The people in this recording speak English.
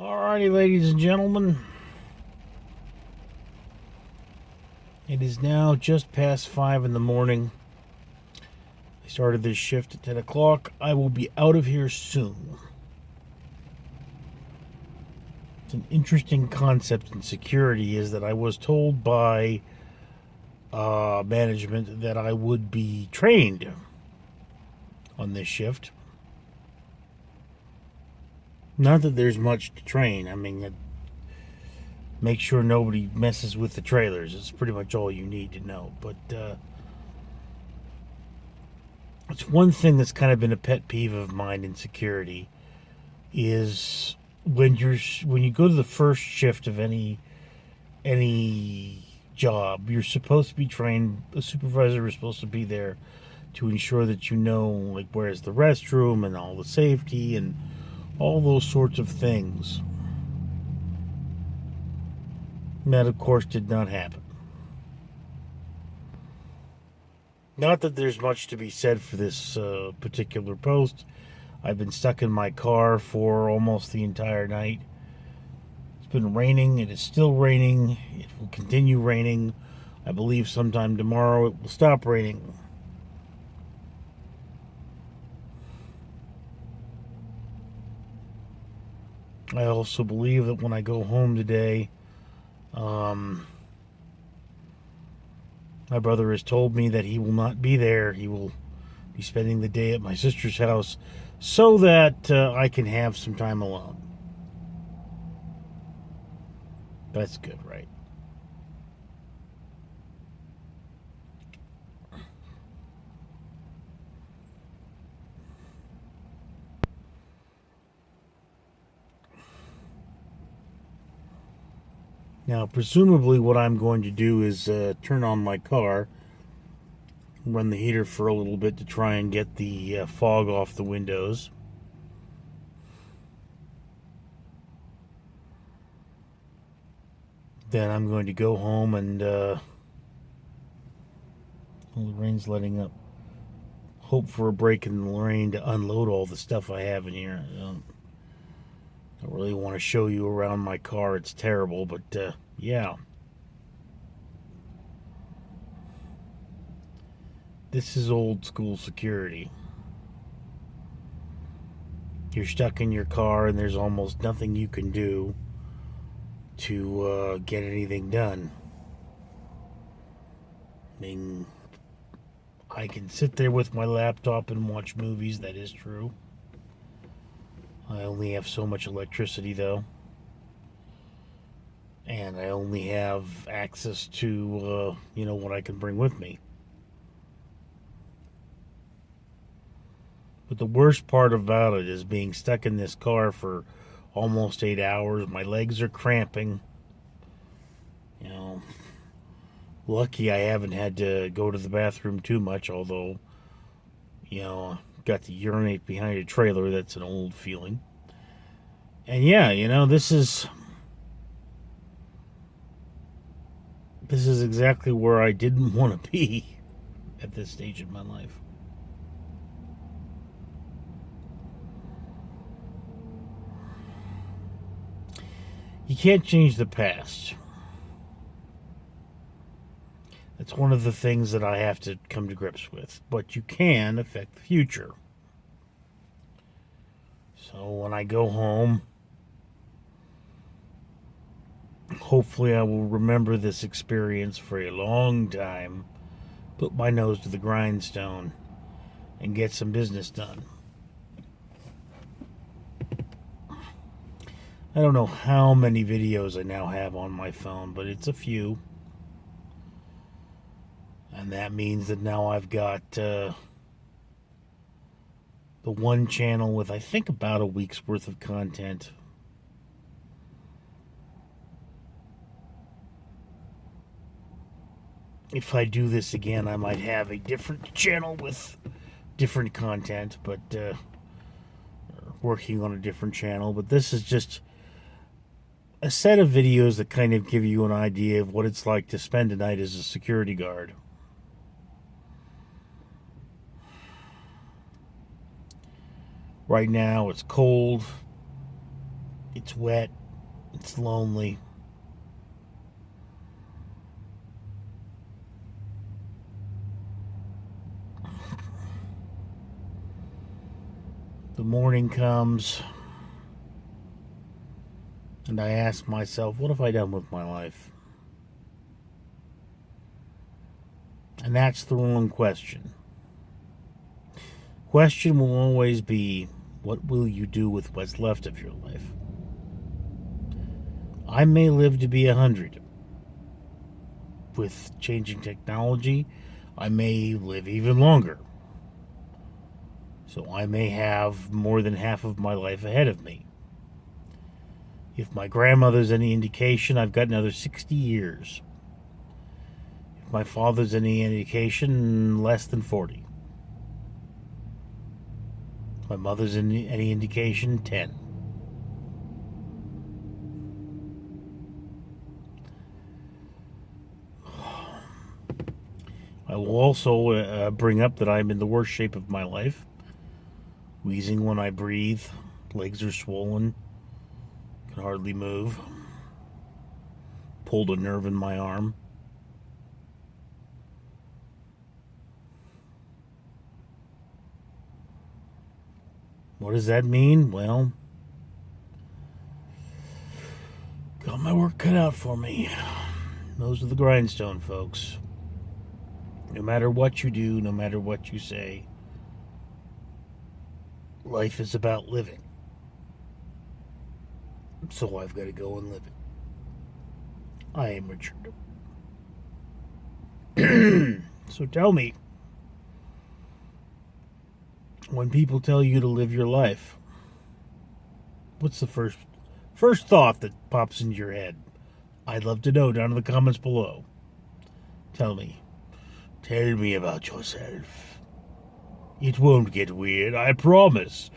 Alrighty, ladies and gentlemen. It is now just past 5 in the morning. I started this shift at 10 o'clock. I will be out of here soon. It's an interesting concept in security is that I was told by management that I would be trained on this shift. Not that there's much to train. I mean, make sure nobody messes with the trailers. It's pretty much all you need to know. But it's one thing that's kind of been a pet peeve of mine in security is when you go to the first shift of any job, you're supposed to be trained. A supervisor is supposed to be there to ensure that you know, like, where's the restroom and all the safety and all those sorts of things. That, of course, did not happen. Not that there's much to be said for this particular post. I've been stuck in my car for almost the entire night. It's been raining. It is still raining. It will continue raining. I believe sometime tomorrow it will stop raining. I also believe that when I go home today, my brother has told me that he will not be there. He will be spending the day at my sister's house so that I can have some time alone. That's good, right? Now, presumably what I'm going to do is turn on my car, run the heater for a little bit to try and get the fog off the windows. Then I'm going to go home and, well, the rain's letting up. Hope for a break in the rain to unload all the stuff I have in here. I really want to show you around my car. It's terrible, but yeah. This is old school security. You're stuck in your car and there's almost nothing you can do to get anything done. I mean, I can sit there with my laptop and watch movies, that is true. I only have so much electricity, though. And I only have access to, what I can bring with me. But the worst part about it is being stuck in this car for almost 8 hours. My legs are cramping. Lucky I haven't had to go to the bathroom too much, although, got to urinate behind a trailer. That's an old feeling. And yeah, this is exactly where I didn't want to be at this stage of my life. You can't change the past. That's one of the things that I have to come to grips with. But you can affect the future. So when I go home, hopefully I will remember this experience for a long time, put my nose to the grindstone, and get some business done. I don't know how many videos I now have on my phone, but it's a few. And that means that now I've got the one channel with, I think, about a week's worth of content. If I do this again, I might have a different channel with different content, but working on a different channel. But this is just a set of videos that kind of give you an idea of what it's like to spend a night as a security guard. Right now, it's cold. It's wet. It's lonely. The morning comes, and I ask myself, what have I done with my life? And that's the wrong question. Question will always be, what will you do with what's left of your life? I may live to be 100. With changing technology, I may live even longer. So I may have more than half of my life ahead of me. If my grandmother's any indication, I've got another 60 years. If my father's any indication, less than 40. If my mother's any indication, 10. I will also bring up that I'm in the worst shape of my life. Wheezing when I breathe. Legs are swollen. Can hardly move. Pulled a nerve in my arm. What does that mean? Well, got my work cut out for me. Those are the grindstone, folks. No matter what you do, no matter what you say, life is about living. So I've got to go and live it. I am Richard. So tell me, when people tell you to live your life, what's the first thought that pops into your head? I'd love to know down in the comments below. Tell me about yourself. It won't get weird, I promise.